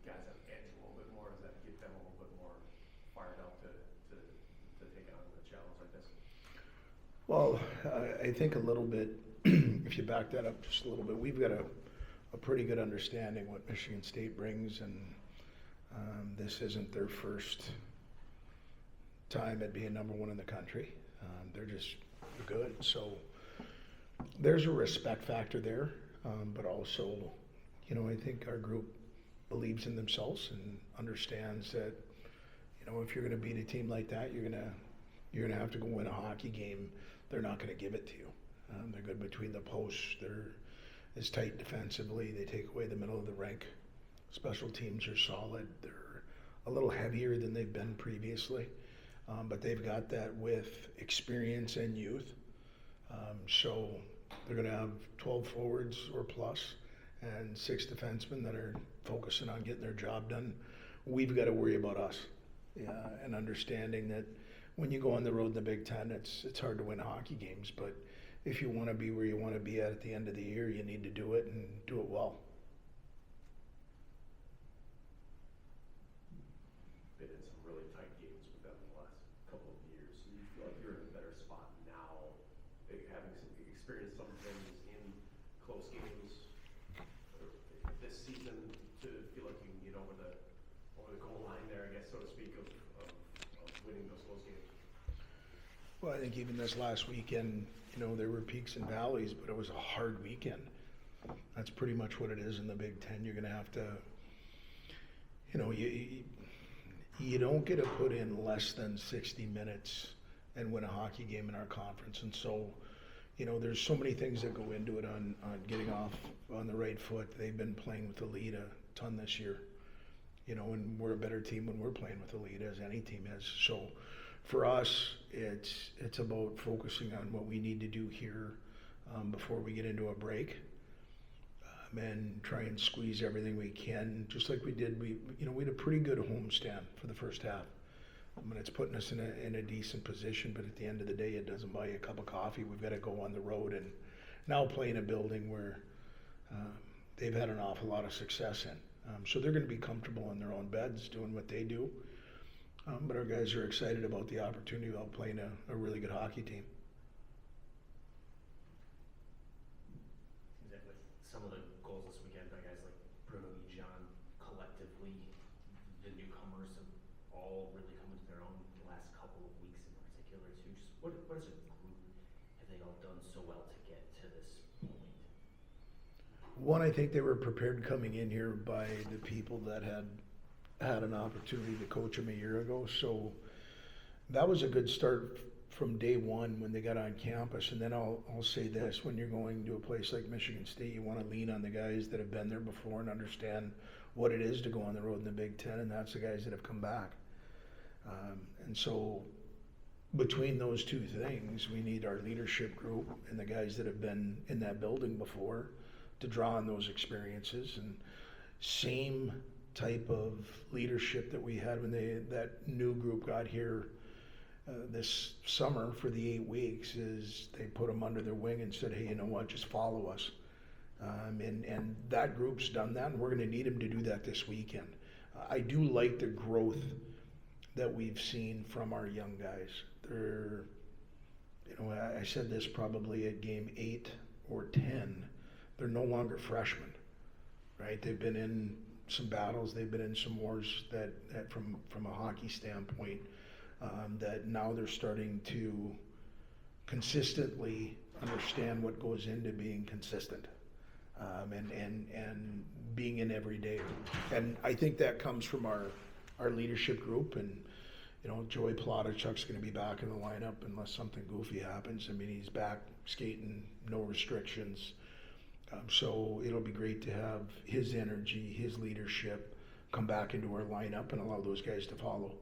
guys have edge a little bit more? Does that get them a little bit more fired up to take on a challenge like this? Well, I think a little bit, if you back that up just a little bit, we've got a pretty good understanding what Michigan State brings, and this isn't their first time at being number one in the country. They're just good. So there's a respect factor there, but also, you know, I think our group believes in themselves and understands that, you know, if you're going to beat a team like that, you're going to have to go win a hockey game. They're not going to give it to you. They're good between the posts. They're as tight defensively. They take away the middle of the rink. Special teams are solid. They're a little heavier than they've been previously, but they've got that with experience and youth. So they're going to have 12 forwards or plus and 6 defensemen that are focusing on getting their job done. We've got to worry about us, and understanding that when you go on the road in the Big Ten, it's hard to win hockey games, but if you want to be where you want to be at the end of the year, you need to do it and do it well. Been in some really tight games with them in the last couple of years. So you feel like you're in a better spot now, having experienced some things in close games this season, to feel like you can get over the goal line there, I guess, so to speak, of winning those close games. Well, I think even this last weekend, you know, there were peaks and valleys, but it was a hard weekend. That's pretty much what it is in the Big Ten. You're going to have to, you know, you don't get to put in less than 60 minutes and win a hockey game in our conference. And so, you know, there's so many things that go into it on getting off on the right foot. They've been playing with the lead a ton this year, you know, and we're a better team when we're playing with the lead, as any team is. So for us, it's about focusing on what we need to do here before we get into a break, and try and squeeze everything we can, just like we did. We had a pretty good homestand for the first half. I mean, it's putting us in a decent position, but at the end of the day, it doesn't buy you a cup of coffee. We've got to go on the road and now play in a building where they've had an awful lot of success in. So they're going to be comfortable in their own beds doing what they do. But our guys are excited about the opportunity of playing a really good hockey team. With some of the goals this weekend by guys like Bruno and John, collectively, the newcomers have all really come into their own the last couple of weeks in particular too. Just what as a group have they all done so well to get to this point? One, I think they were prepared coming in here by the people that had an opportunity to coach them a year ago. So that was a good start from day one when they got on campus. And then I'll say this, when you're going to a place like Michigan State, you want to lean on the guys that have been there before and understand what it is to go on the road in the Big Ten, and that's the guys that have come back. And so between those two things, we need our leadership group and the guys that have been in that building before to draw on those experiences. And same type of leadership that we had when that new group got here this summer for the 8 weeks, is they put them under their wing and said, hey, you know what, just follow us. And that group's done that, and we're going to need them to do that this weekend. I do like the growth that we've seen from our young guys. They're, you know, I said this probably at game 8 or 10, they're no longer freshmen, right? They've been in some battles, they've been in some wars that from a hockey standpoint, that now they're starting to consistently understand what goes into being consistent, and being in every day. And I think that comes from our leadership group. And you know, Joey Plotachuk's going to be back in the lineup unless something goofy happens. I mean, he's back skating, no restrictions. So it'll be great to have his energy, his leadership come back into our lineup and allow those guys to follow.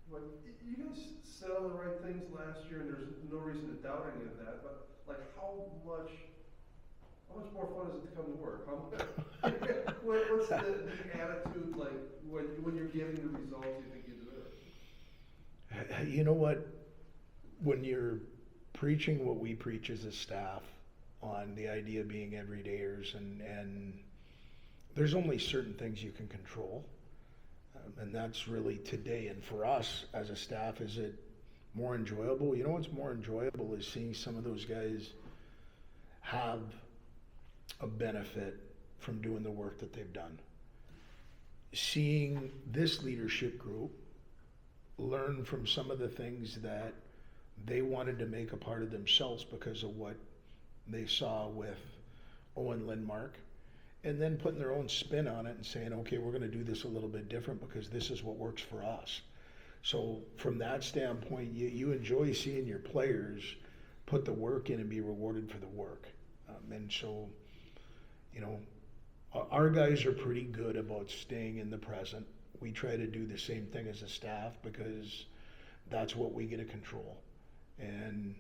Well, you guys said all the right things last year, and there's no reason to doubt any of that. But like, how much more fun is it to come to work? What's the attitude like when you're getting the results you think you deserve? You know what? When you're preaching what we preach as a staff on the idea of being everydayers, and there's only certain things you can control. And that's really today. And for us as a staff, is it more enjoyable? You know what's more enjoyable is seeing some of those guys have a benefit from doing the work that they've done. Seeing this leadership group learn from some of the things that they wanted to make a part of themselves because of what they saw with Owen Lindmark, and then putting their own spin on it and saying, okay, we're going to do this a little bit different because this is what works for us. So from that standpoint, you enjoy seeing your players put the work in and be rewarded for the work. And so, you know, our guys are pretty good about staying in the present. We try to do the same thing as a staff because that's what we get to control. And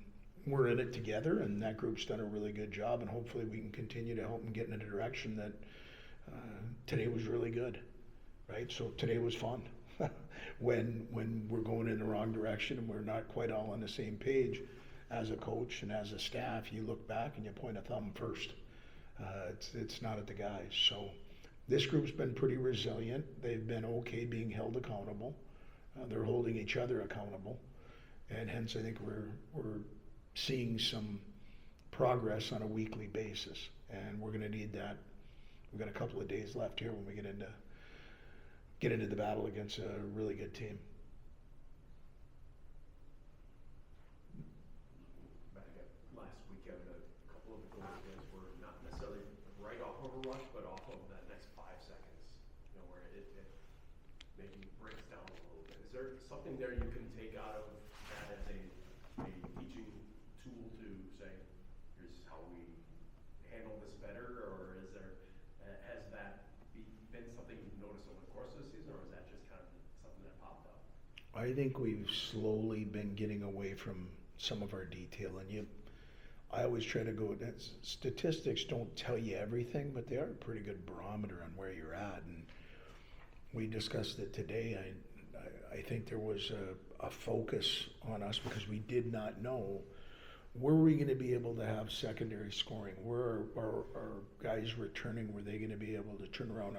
we're in it together, and that group's done a really good job, and hopefully we can continue to help them get in a direction that today was really good, right? So today was fun. when we're going in the wrong direction and we're not quite all on the same page, as a coach and as a staff, you look back and you point a thumb first. It's not at the guys. So this group's been pretty resilient. They've been okay being held accountable. They're holding each other accountable, and hence I think we're seeing some progress on a weekly basis, and we're going to need that. We've got a couple of days left here when we get into the battle against a really good team. Back at last weekend, a couple of the goals against were not necessarily right off of a rush, but off of that next 5 seconds, you know, where it maybe breaks down a little bit. Is there something there you can take out of that as a teaching tool to say, here's how we handle this better, or is there, has that been something you've noticed over the course of the season, or is that just kind of something that popped up? I think we've slowly been getting away from some of our detail, and I always try to go, statistics don't tell you everything, but they are a pretty good barometer on where you're at, and we discussed it today. I think there was a focus on us because we did not know, were we going to be able to have secondary scoring? Were our guys returning? Were they going to be able to turn around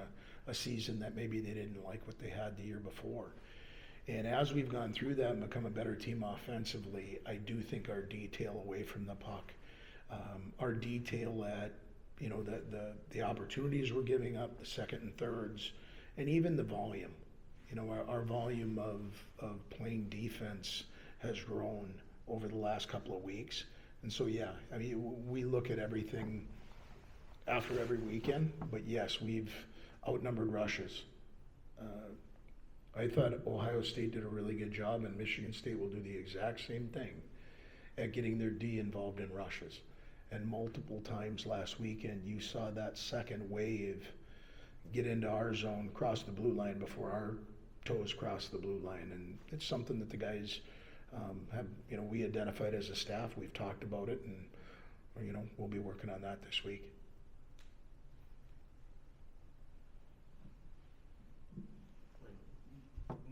a season that maybe they didn't like what they had the year before? And as we've gone through that and become a better team offensively, I do think our detail away from the puck, our detail at, you know, the opportunities we're giving up, the second and thirds, and even the volume. You know, our volume of playing defense has grown over the last couple of weeks. And so, yeah, I mean, we look at everything after every weekend, but yes, we've outnumbered rushes. I thought Ohio State did a really good job, and Michigan State will do the exact same thing at getting their D involved in rushes. And multiple times last weekend, you saw that second wave get into our zone, cross the blue line before our toes cross the blue line. And it's something that the guys have, you know, we identified as a staff. We've talked about it, and, you know, we'll be working on that this week.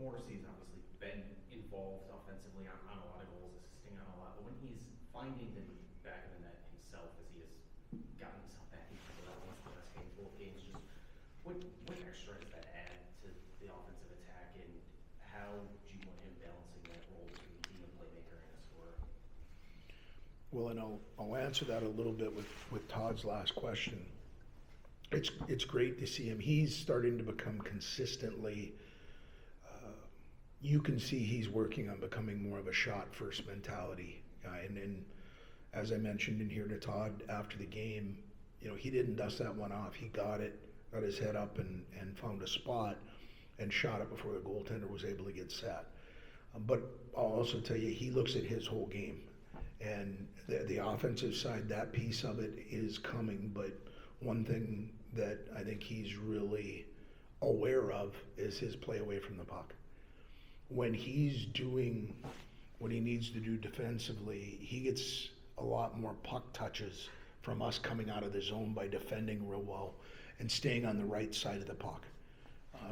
Morrissey's obviously been involved offensively on a lot of goals, assisting on a lot, but when he's finding the back of the net himself, as he has gotten himself back into the last handful of games, just what extra does that add to the offensive attack, and how do you want him balancing that role between being a playmaker and a scorer? Well, and I'll answer that a little bit with Todd's last question. It's great to see him. He's starting to become consistently. You can see he's working on becoming more of a shot-first mentality guy. And as I mentioned in here to Todd after the game, you know, he didn't dust that one off. He got it, got his head up and found a spot and shot it before the goaltender was able to get set. But I'll also tell you, he looks at his whole game. And the offensive side, that piece of it is coming. But one thing that I think he's really aware of is his play away from the puck. When he's doing what he needs to do defensively, he gets a lot more puck touches from us coming out of the zone by defending real well and staying on the right side of the puck.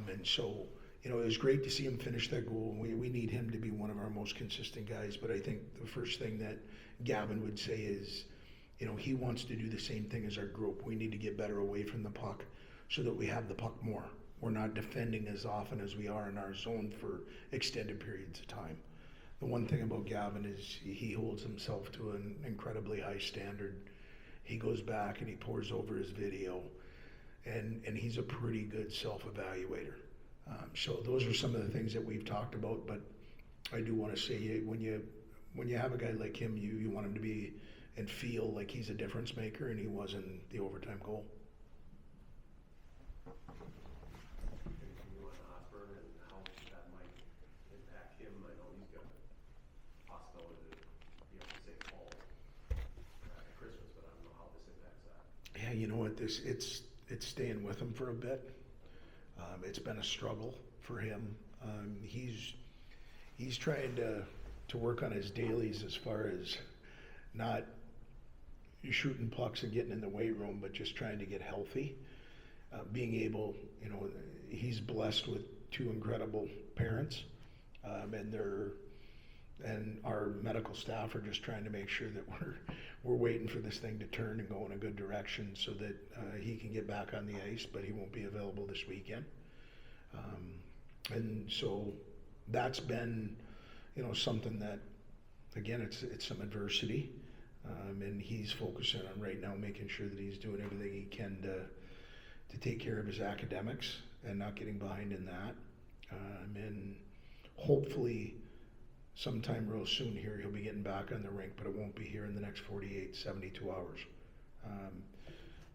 And so you know, it was great to see him finish that goal. We need him to be one of our most consistent guys, but I think the first thing that Gavin would say is, you know, he wants to do the same thing as our group. We need to get better away from the puck so that we have the puck more. We're not defending as often as we are in our zone for extended periods of time. The one thing about Gavin is he holds himself to an incredibly high standard. He goes back and he pores over his video, and he's a pretty good self-evaluator. So those are some of the things that we've talked about, but I do want to say when you have a guy like him, you want him to be and feel like he's a difference maker, and he was in the overtime goal. Anything on Osborne and how that might impact him? I know he's got the possibility to be able to say Paul after Christmas, but I don't know how this impacts that. Yeah, you know what? It's staying with him for a bit. It's been a struggle for him. He's trying to work on his dailies as far as not shooting pucks and getting in the weight room, but just trying to get healthy. Being able, you know, he's blessed with two incredible parents, and our medical staff are just trying to make sure that we're waiting for this thing to turn and go in a good direction so that he can get back on the ice, but he won't be available this weekend. And so that's been, you know, something that, again, it's some adversity, and he's focusing on right now making sure that he's doing everything he can to take care of his academics and not getting behind in that. And hopefully sometime real soon here he'll be getting back on the rink, but it won't be here in the next 48, 72 hours.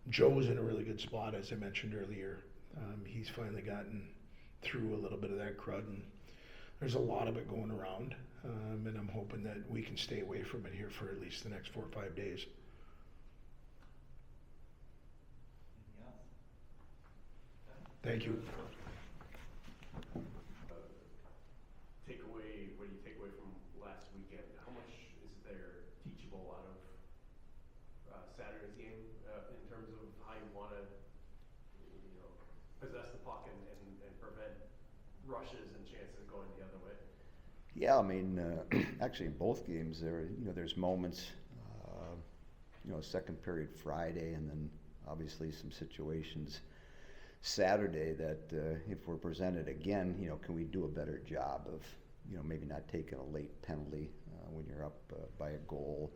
Joe's in a really good spot, as I mentioned earlier. He's finally gotten through a little bit of that crud, and there's a lot of it going around, and I'm hoping that we can stay away from it here for at least the next 4 or 5 days. Thank you. Takeaway, what do you take away from last weekend? How much is there teachable out of Saturday's game in terms of how you want to, you know, possess the puck and prevent rushes and chances of going the other way? Yeah, I mean, actually in both games there's moments, second period Friday, and then obviously some situations Saturday that if we're presented again, can we do a better job of, maybe not taking a late penalty when you're up by a goal.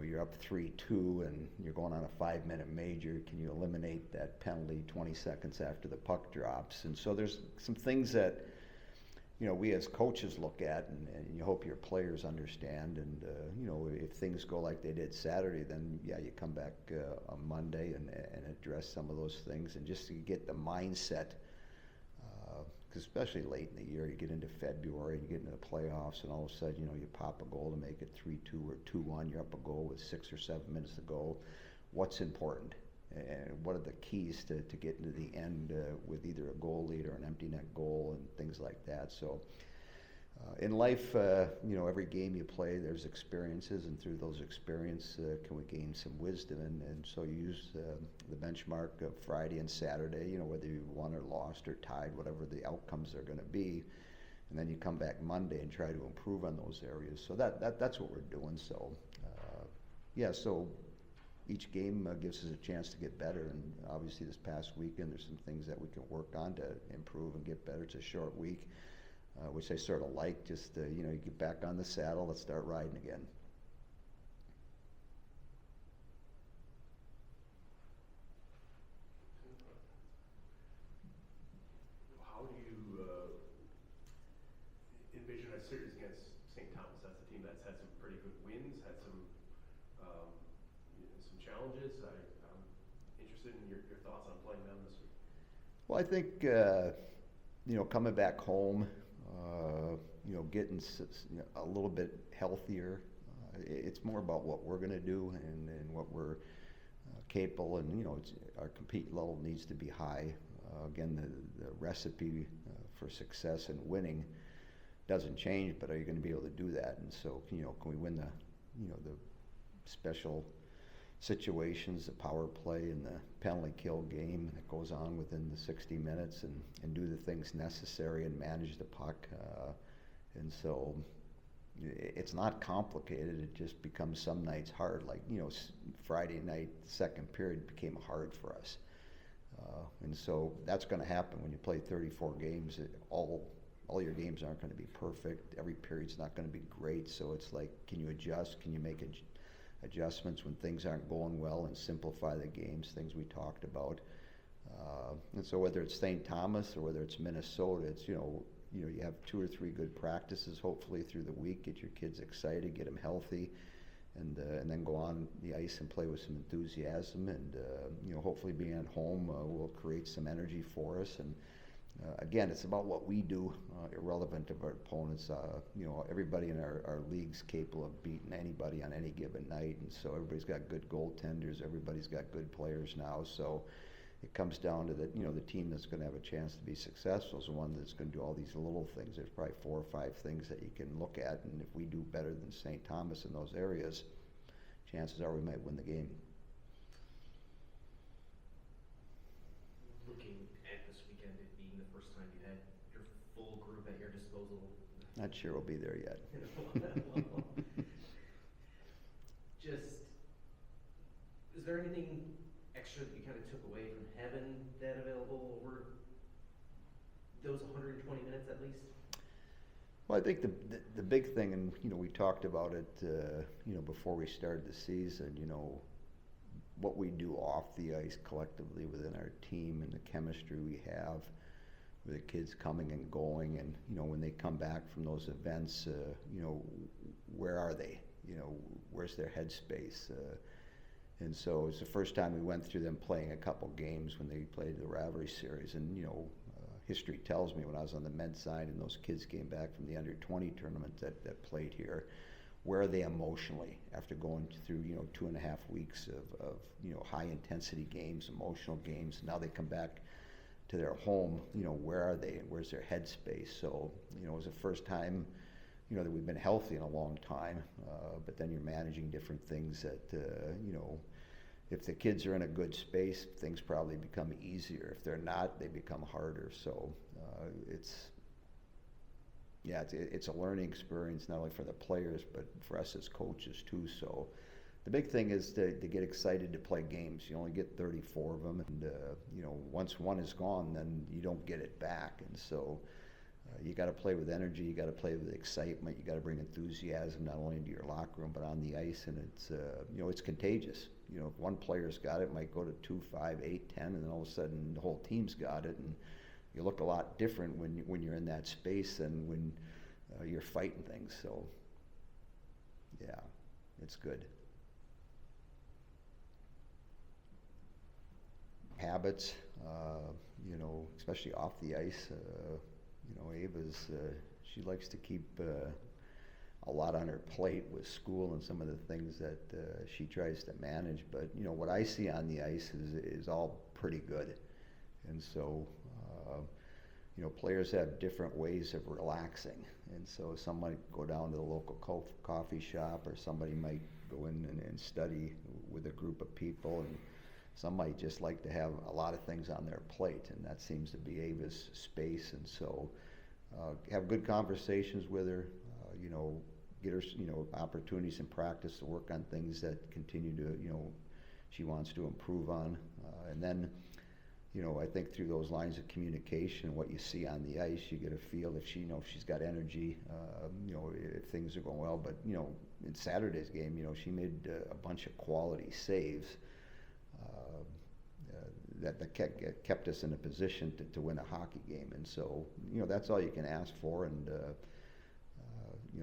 You're up 3-2 and you're going on a 5-minute major. Can you eliminate that penalty 20 seconds after the puck drops? And so there's some things that, we as coaches look at, and you hope your players understand. And, if things go like they did Saturday, then, yeah, you come back on Monday and address some of those things. And just to get the mindset, because especially late in the year, you get into February, you get into the playoffs, and all of a sudden, you pop a goal to make it 3-2 or 2-1. You're up a goal with 6 or 7 minutes to go. What's important? And what are the keys to get into the end with either a goal lead or an empty net goal and things like that? So in life, every game you play, there's experiences, and through those experiences, can we gain some wisdom? And so you use the benchmark of Friday and Saturday, whether you won or lost or tied, whatever the outcomes are going to be. And then you come back Monday and try to improve on those areas. So that's what we're doing. So, so each game gives us a chance to get better, and obviously this past weekend there's some things that we can work on to improve and get better. It's a short week, which I sort of like. Just you get back on the saddle, let's start riding again. How do you envision a series against St. Thomas? That's a team that's had some pretty good wins, had some challenges. I'm interested in your thoughts on playing them this week. Well, I think coming back home, getting a little bit healthier. It's more about what we're going to do and what we're capable, and our compete level needs to be high. Again, the recipe for success and winning doesn't change, but are you going to be able to do that? And so, can we win the special situations, the power play and the penalty kill game that goes on within the 60 minutes and do the things necessary and manage the puck. And so it's not complicated. It just becomes some nights hard. Like, Friday night, second period became hard for us. And so that's going to happen when you play 34 games. All your games aren't going to be perfect. Every period's not going to be great. So it's like, can you adjust? Can you make adjustments when things aren't going well and simplify the games, things we talked about. And so whether it's St. Thomas or whether it's Minnesota, it's, you have 2 or 3 good practices hopefully through the week, get your kids excited, get them healthy, and then go on the ice and play with some enthusiasm. And, hopefully being at home will create some energy for us. And again, it's about what we do, irrelevant of our opponents. Everybody in our league's capable of beating anybody on any given night, and so everybody's got good goaltenders. Everybody's got good players now. So it comes down to the team that's going to have a chance to be successful is the one that's going to do all these little things. There's probably 4 or 5 things that you can look at, and if we do better than St. Thomas in those areas, chances are we might win the game. Looking at this weekend, it being the first time you had your full group at your disposal. Not sure we'll be there yet. Just, is there anything extra that you kind of took away from having that available over those 120 minutes at least? Well, I think the big thing, and we talked about it, before we started the season, what we do off the ice collectively within our team and the chemistry we have with the kids coming and going, and when they come back from those events, where are they? Where's their headspace? And so it's the first time we went through them playing a couple games when they played the rivalry series. And history tells me when I was on the men's side and those kids came back from the under-20 tournament that played here, where are they emotionally after going through 2.5 weeks of high intensity games, emotional games. Now they come back to their home. Where are they and where's their headspace? So it was the first time that we've been healthy in a long time, but then you're managing different things that if the kids are in a good space, things probably become easier. If they're not, they become harder. So it's a learning experience, not only for the players, but for us as coaches too. So the big thing is to get excited to play games. You only get 34 of them, and once one is gone, then you don't get it back. And so you got to play with energy, you got to play with excitement, you got to bring enthusiasm not only into your locker room but on the ice, and it's contagious. If one player's got it, it might go to 2, 5, 8, 10, and then all of a sudden the whole team's got it, and you look a lot different when you're in that space than when you're fighting things. So yeah, it's good. Habits, especially off the ice. Ava's, she likes to keep a lot on her plate with school and some of the things that she tries to manage. But, what I see on the ice is all pretty good. And so, players have different ways of relaxing. And so some might go down to the local coffee shop, or somebody might go in and study with a group of people, and some might just like to have a lot of things on their plate, and that seems to be Ava's space. And so have good conversations with her, get her opportunities in practice to work on things that continue to she wants to improve on, and then I think through those lines of communication and what you see on the ice, you get a feel if she's got energy, if things are going well. But in Saturday's game, she made a bunch of quality saves that kept us in a position to win a hockey game. And so that's all you can ask for. And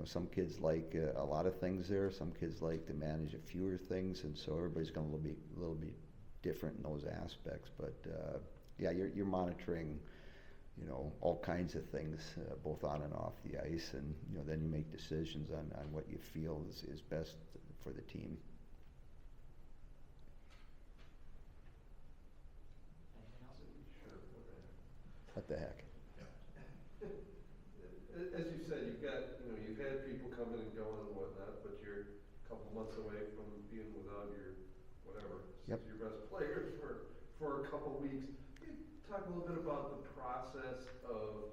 some kids like a lot of things there. Some kids like to manage a fewer things, and so everybody's going to be a little bit different in those aspects. But you're monitoring all kinds of things both on and off the ice, and then you make decisions on what you feel is best for the team. Anything else? Sure. What the heck? As you said, you've had people coming and going and whatnot, but you're a couple months away from being without your whatever, Yep. your best players for a couple weeks. Can you talk a little bit about the process of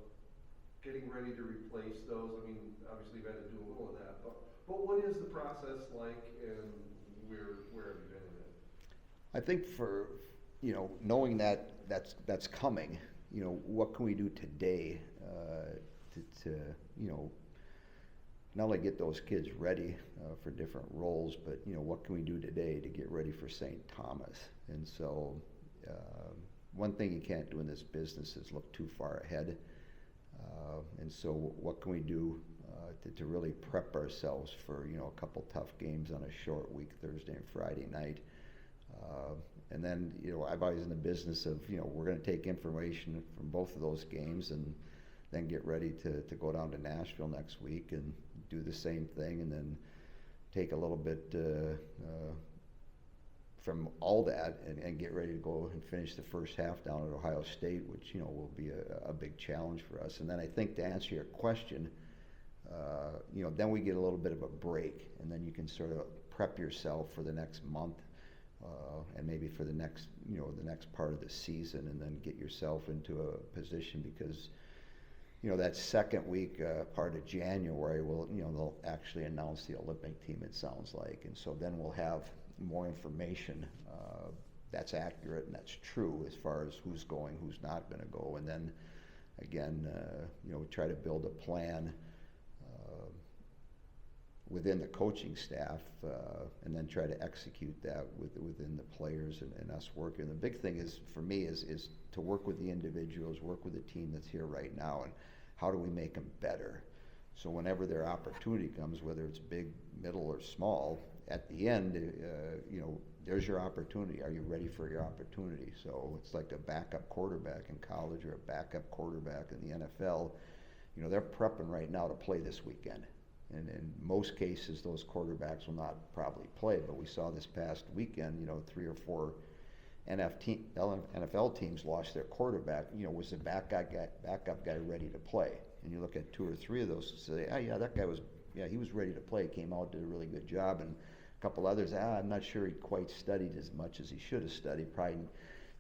getting ready to replace those? I mean, obviously you've had to do a little of that, but what is the process like, and where have you been in it? I think for, knowing that that's coming, what can we do today to not only get those kids ready for different roles, but what can we do today to get ready for St. Thomas? And so one thing you can't do in this business is look too far ahead. And so what can we do to really prep ourselves for a couple tough games on a short week, Thursday and Friday night? And then, I've always in the business of, we're going to take information from both of those games and then get ready to go down to Nashville next week and do the same thing, and then take a little bit from all that and get ready to go and finish the first half down at Ohio State, which, will be a big challenge for us. And then I think to answer your question, then we get a little bit of a break, and then you can sort of prep yourself for the next month. And maybe for the next part of the season, and then get yourself into a position, because that second week, part of January, they'll actually announce the Olympic team, it sounds like, and so then we'll have more information that's accurate and that's true as far as who's going, who's not going to go, and then again, we try to build a plan within the coaching staff, and then try to execute that within the players and us working. The big thing is, for me, is to work with the individuals, work with the team that's here right now, and how do we make them better? So whenever their opportunity comes, whether it's big, middle, or small, at the end, there's your opportunity. Are you ready for your opportunity? So it's like a backup quarterback in college or a backup quarterback in the NFL. They're prepping right now to play this weekend. And in most cases, those quarterbacks will not probably play, but we saw this past weekend, 3 or 4 NFL teams lost their quarterback. Was the backup guy ready to play? And you look at 2 or 3 of those and say, oh yeah, that guy was, he was ready to play, came out, did a really good job. And a couple others, I'm not sure he quite studied as much as he should have studied, probably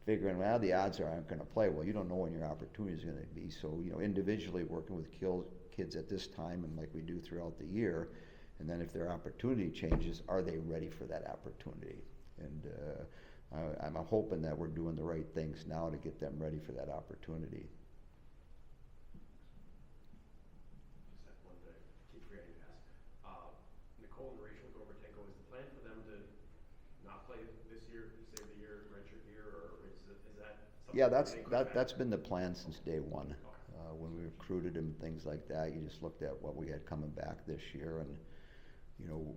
figuring, well, the odds are I'm going to play. Well, you don't know when your opportunity is going to be. So, individually working with kids at this time, and like we do throughout the year, and then if their opportunity changes, are they ready for that opportunity? And I'm hoping that we're doing the right things now to get them ready for that opportunity. Just have one to keep forgetting to ask. Nicole and Rachel Gorbatenko, is the plan for them to not play this year, save the year, redshirt year, or is that something? Yeah, they could that's been the plan since day one. Okay. When we recruited them, things like that, you just looked at what we had coming back this year, and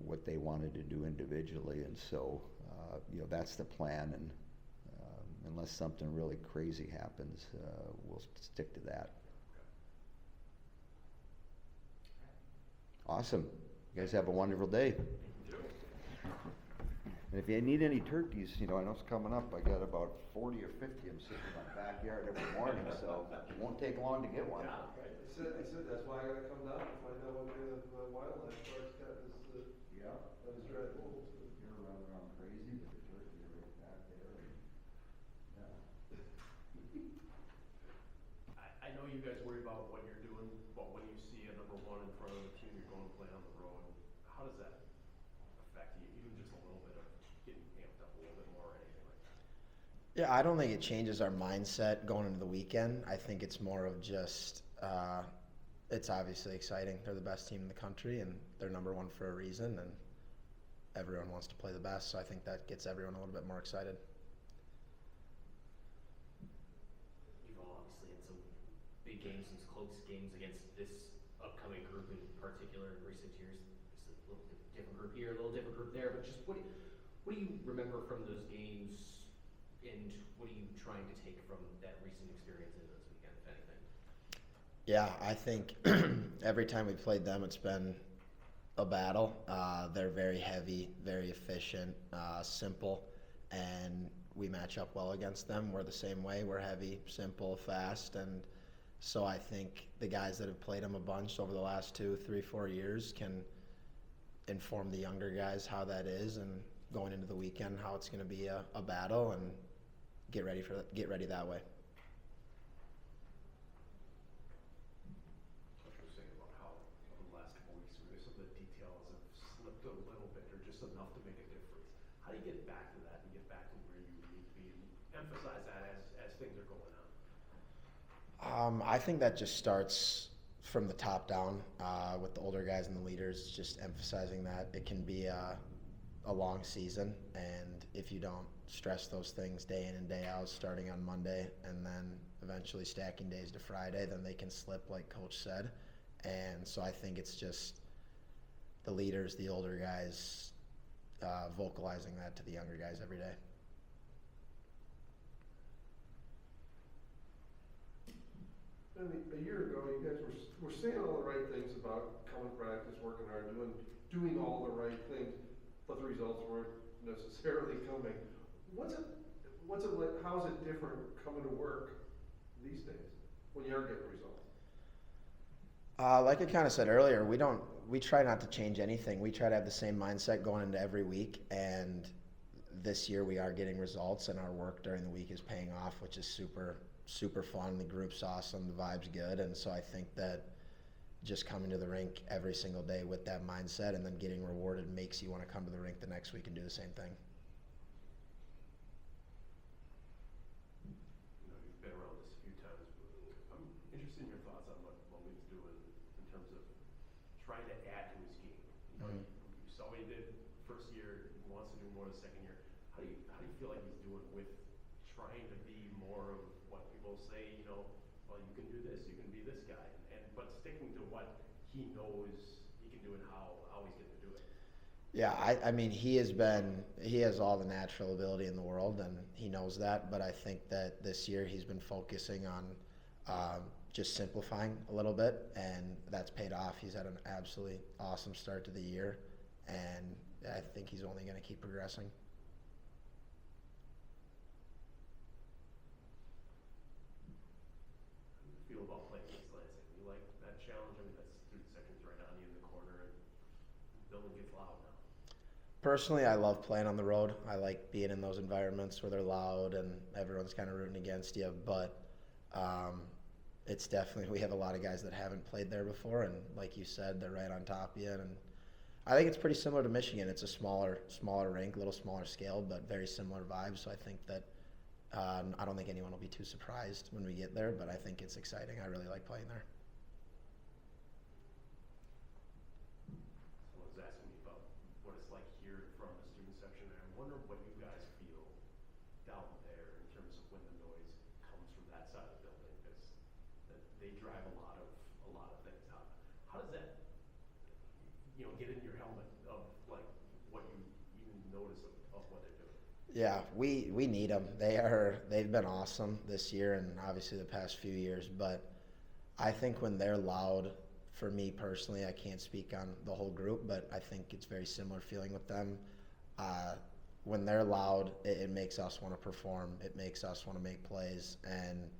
what they wanted to do individually, and so that's the plan. And unless something really crazy happens, we'll stick to that. Awesome. You guys have a wonderful day. And if you need any turkeys, I know it's coming up. I got about 40 or 50 of them sitting in my backyard every morning, so it won't take long to get one. Yeah, right. I said that's why I gotta come down and find out what kind of wildlife Clark's got in his, Yeah. on his dry bulb. You're running around crazy, but the turkeys are right back there. And, I know you guys worry about what you're doing, but when you see a number 1 in front of the team you're going to play on the road, how does that affect you? Even just a little bit of getting amped up a little bit more or anything like that? Yeah, I don't think it changes our mindset going into the weekend. I think it's more of just, it's obviously exciting. They're the best team in the country, and they're number 1 for a reason, and everyone wants to play the best, so I think that gets everyone a little bit more excited. You've all obviously had some big games, some close games against this upcoming group in particular in recent years. It's a little different group here, a little different group there, but just what do you remember from those games, and what are you trying to take from that recent experience in this weekend, if anything? Yeah, I think every time we played them, it's been a battle. They're very heavy, very efficient, simple, and we match up well against them. We're the same way. We're heavy, simple, fast, and so I think the guys that have played them a bunch over the last 2, 3, 4 years can inform the younger guys how that is, and going into the weekend, how it's going to be a battle, and get ready that way. I was thinking about how over the last couple of weeks, maybe some of the details have slipped a little bit, or just enough to make a difference. How do you get back to that and get back to where you need to be, and emphasize that as things are going on? I think that just starts from the top down with the older guys and the leaders, just emphasizing that it can be a long season, and if you don't stress those things day in and day out, starting on Monday and then eventually stacking days to Friday, then they can slip, like Coach said. And so I think it's just the leaders, the older guys, vocalizing that to the younger guys every day. I mean, a year ago, you guys were saying all the right things about coming to practice, working hard, doing all the right things, but the results weren't necessarily coming. What's it like? How is it different coming to work these days when you are getting results? Like I kind of said earlier, we try not to change anything. We try to have the same mindset going into every week, and this year we are getting results, and our work during the week is paying off, which is super fun. The group's awesome, the vibe's good, and so I think that just coming to the rink every single day with that mindset and then getting rewarded makes you want to come to the rink the next week and do the same thing. You know, you've been around this a few times. I'm interested in your thoughts on what Mike's doing in terms of trying to add to his game. You know, you saw what he did first year. He wants to do more the second year. How do you feel like he's doing with trying to be more of what people say? You know, well, you can do this, you can be this guy, but sticking to what he knows he can do and how he's going to do it. Yeah, I mean, he has all the natural ability in the world, and he knows that, but I think that this year he's been focusing on just simplifying a little bit, and that's paid off. He's had an absolutely awesome start to the year, and I think he's only going to keep progressing. How do you feel about playing East Lansing? You like that challenge? I mean, that's student section's right on you in the corner, and the building gets loud now. Personally, I love playing on the road. I like being in those environments where they're loud and everyone's kind of rooting against you, but it's definitely, we have a lot of guys that haven't played there before, and like you said, they're right on top of you, and I think it's pretty similar to Michigan. It's a smaller rink, a little smaller scale, but very similar vibes, so I think that I don't think anyone will be too surprised when we get there, but I think it's exciting. I really like playing there. Someone's asking me about what it's like here from the student section, and I wonder what you guys feel down there in terms of when the noise comes from that side of the building, because they drive a lot of things. How does that, you know, get in your helmet of like what you even notice of what they're doing? Yeah, we need them. They've been awesome this year and obviously the past few years, but I think when they're loud, for me personally, I can't speak on the whole group, but I think it's very similar feeling with them. When they're loud, it makes us want to perform. It makes us want to make plays, and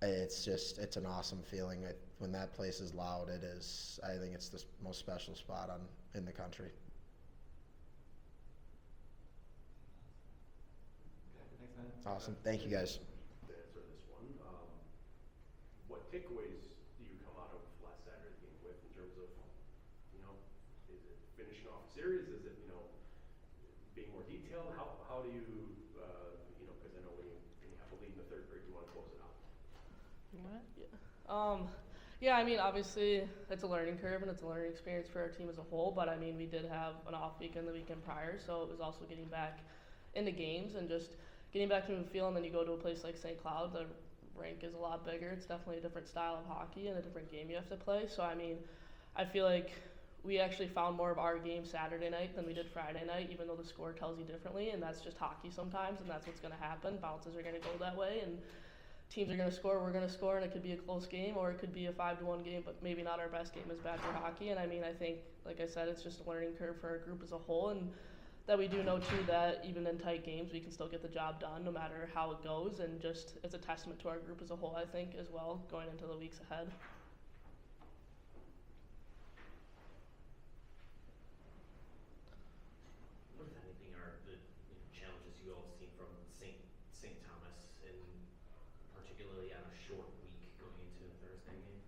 it's an awesome feeling. When that place is loud, I think it's the most special spot in the country. Awesome. Thank you, guys. To answer this one, what takeaways do you come out of last Saturday's game with in terms of, you know, is it finishing off a series? Is it, you know, being more detailed? How do you, you know, because I know when you have a lead in the third period, you want to close it out. Yeah. Yeah, I mean, obviously it's a learning curve and it's a learning experience for our team as a whole, but I mean, we did have an off weekend the weekend prior, so it was also getting back into games and just getting back to the field. And then you go to a place like St. Cloud, the rink is a lot bigger. It's definitely a different style of hockey and a different game you have to play. So, I mean, I feel like we actually found more of our game Saturday night than we did Friday night, even though the score tells you differently, and that's just hockey sometimes, and that's what's going to happen. Bounces are going to go that way, and teams are going to score, we're going to score, and it could be a close game or it could be a 5-1 game, but maybe not our best game as Badger hockey. And I mean, I think, like I said, it's just a learning curve for our group as a whole, and that we do know too that even in tight games we can still get the job done no matter how it goes, and just it's a testament to our group as a whole, I think, as well, going into the weeks ahead. What, if anything, particularly on a short week going into the Thursday game?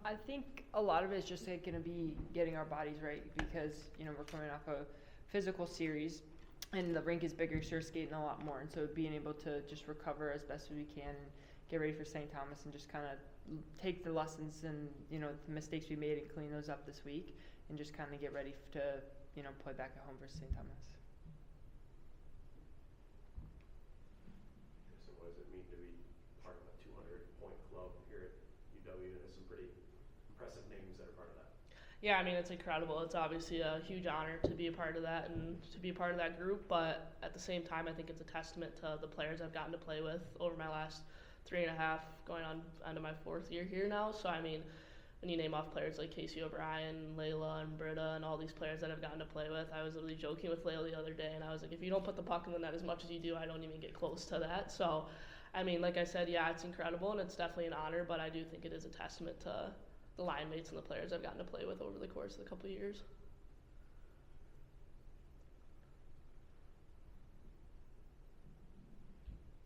I think a lot of it is just like going to be getting our bodies right because, you know, we're coming off a physical series and the rink is bigger, so you're skating a lot more. And so being able to just recover as best as we can and get ready for St. Thomas and just kind of take the lessons and, you know, the mistakes we made and clean those up this week and just kind of get ready to, you know, play back at home versus St. Thomas. So what does it mean to be part of a 200-point club here at UW? And there's some pretty impressive names that are part of that. Yeah, I mean, it's incredible. It's obviously a huge honor to be a part of that and to be a part of that group. But at the same time, I think it's a testament to the players I've gotten to play with over my last 3.5, going on into my 4th year here now. So, I mean, when you name off players like Casey O'Brien, Layla, and Britta, and all these players that I've gotten to play with, I was literally joking with Layla the other day, and I was like, if you don't put the puck in the net as much as you do, I don't even get close to that. So, I mean, like I said, yeah, it's incredible, and it's definitely an honor, but I do think it is a testament to the line mates and the players I've gotten to play with over the course of the couple of years.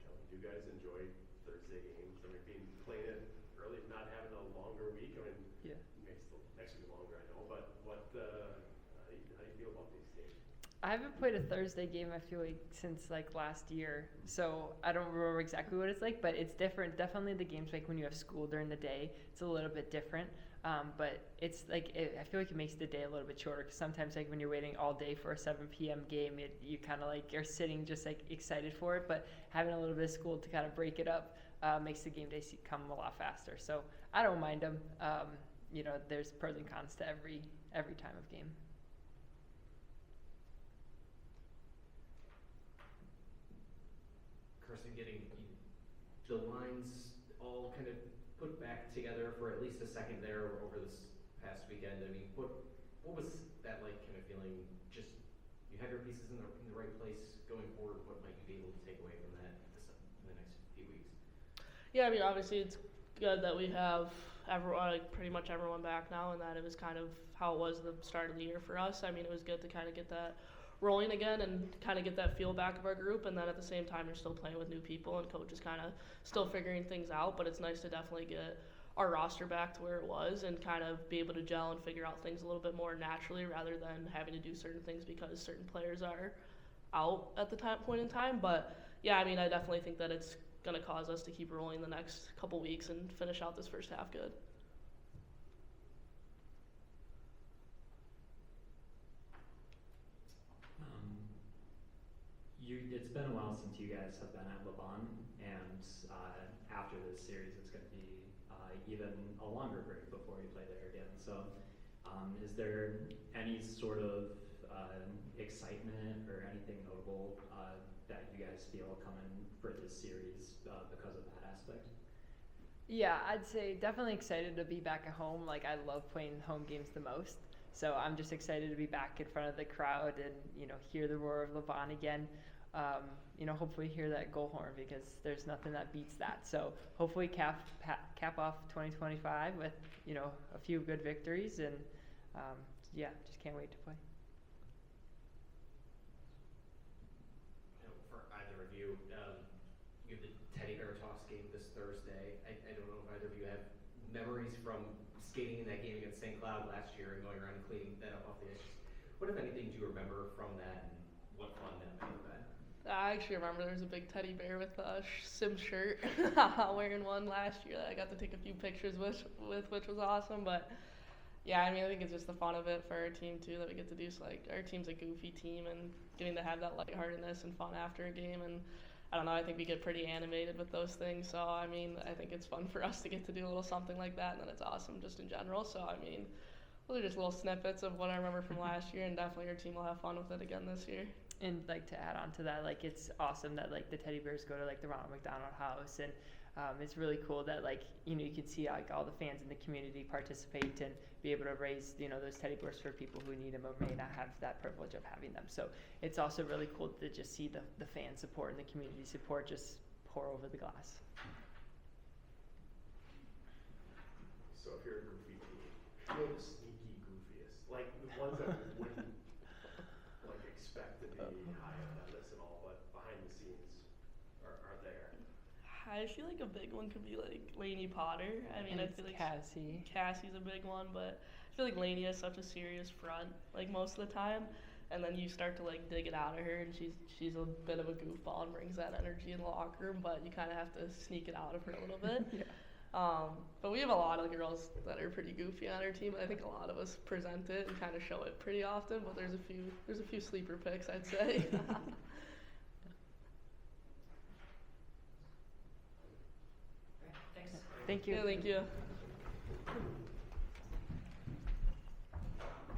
Kelly, do you guys enjoy Thursday games? I mean, playing it early, not having a longer week. I mean, Yeah. makes the next week longer, I know. But how do you feel about these games? I haven't played a Thursday game, I feel like, since like last year. So I don't remember exactly what it's like, but it's different. Definitely the games like when you have school during the day, it's a little bit different. But it's like, I feel like it makes the day a little bit shorter because sometimes like when you're waiting all day for a 7 p.m. game, you kind of like are sitting just like excited for it. But having a little bit of school to kind of break it up makes the game day come a lot faster. So I don't mind them. You know, there's pros and cons to every time of game. Kirsten, getting the lines all kind of put back together for at least a second there over this past weekend. I mean, what was that like, kind of feeling? Just you have your pieces in the right place going forward. What might you be able to take away from that in the next few weeks? Yeah, I mean, obviously it's good that we have pretty much everyone back now, and that it was kind of how it was the start of the year for us. I mean, it was good to kind of get that rolling again and kind of get that feel back of our group, and then at the same time you're still playing with new people and coach is kind of still figuring things out, but it's nice to definitely get our roster back to where it was and kind of be able to gel and figure out things a little bit more naturally rather than having to do certain things because certain players are out at the point in time. But yeah, I mean, I definitely think that it's going to cause us to keep rolling the next couple weeks and finish out this first half good. It's been a while since you guys have been at LaBahn, and after this series, it's going to be even a longer break before you play there again. So, is there any sort of excitement or anything notable that you guys feel coming for this series because of that aspect? Yeah, I'd say definitely excited to be back at home. Like, I love playing home games the most. So I'm just excited to be back in front of the crowd and, you know, hear the roar of LaBahn again. You know, hopefully hear that goal horn because there's nothing that beats that. So hopefully cap off 2025 with, you know, a few good victories and, yeah, just can't wait to play. You know, for either of you, you have the teddy bear toss game this Thursday. I don't know if either of you have memories from skating in that game against St. Cloud last year and going around and cleaning that up off the ice. What, if anything, do you remember from that and what fun that might have been? I actually remember there was a big teddy bear with a Simms shirt wearing one last year that I got to take a few pictures with, which was awesome. But yeah, I mean, I think it's just the fun of it for our team too that we get to do. So like, our team's a goofy team and getting to have that lightheartedness and fun after a game. And I don't know, I think we get pretty animated with those things. So I mean, I think it's fun for us to get to do a little something like that, and then it's awesome just in general. So I mean, those are just little snippets of what I remember from last year, and definitely our team will have fun with it again this year. And like to add on to that, like it's awesome that like the teddy bears go to like the Ronald McDonald House, and it's really cool that like, you know, you can see like all the fans in the community participate and be able to raise, you know, those teddy bears for people who need them or may not have that privilege of having them. So it's also really cool to just see the fan support and the community support just pour over the glass. So if you're a goofy team, who are the sneaky goofiest? Like the ones that we wouldn't like expect to be high on that list and all, but behind the scenes are there. I feel like a big one could be like Lainey Potter. I mean, And I it's feel like Cassie. Cassie's a big one, but I feel like Lainey has such a serious front, like most of the time, and then you start to like dig it out of her, and she's a bit of a goofball and brings that energy in the locker room, but you kind of have to sneak it out of her a little bit. Yeah. But we have a lot of girls that are pretty goofy on our team. I think a lot of us present it and kind of show it pretty often, but there's a few sleeper picks, I'd say. Thanks. Thank you. Yeah, thank you.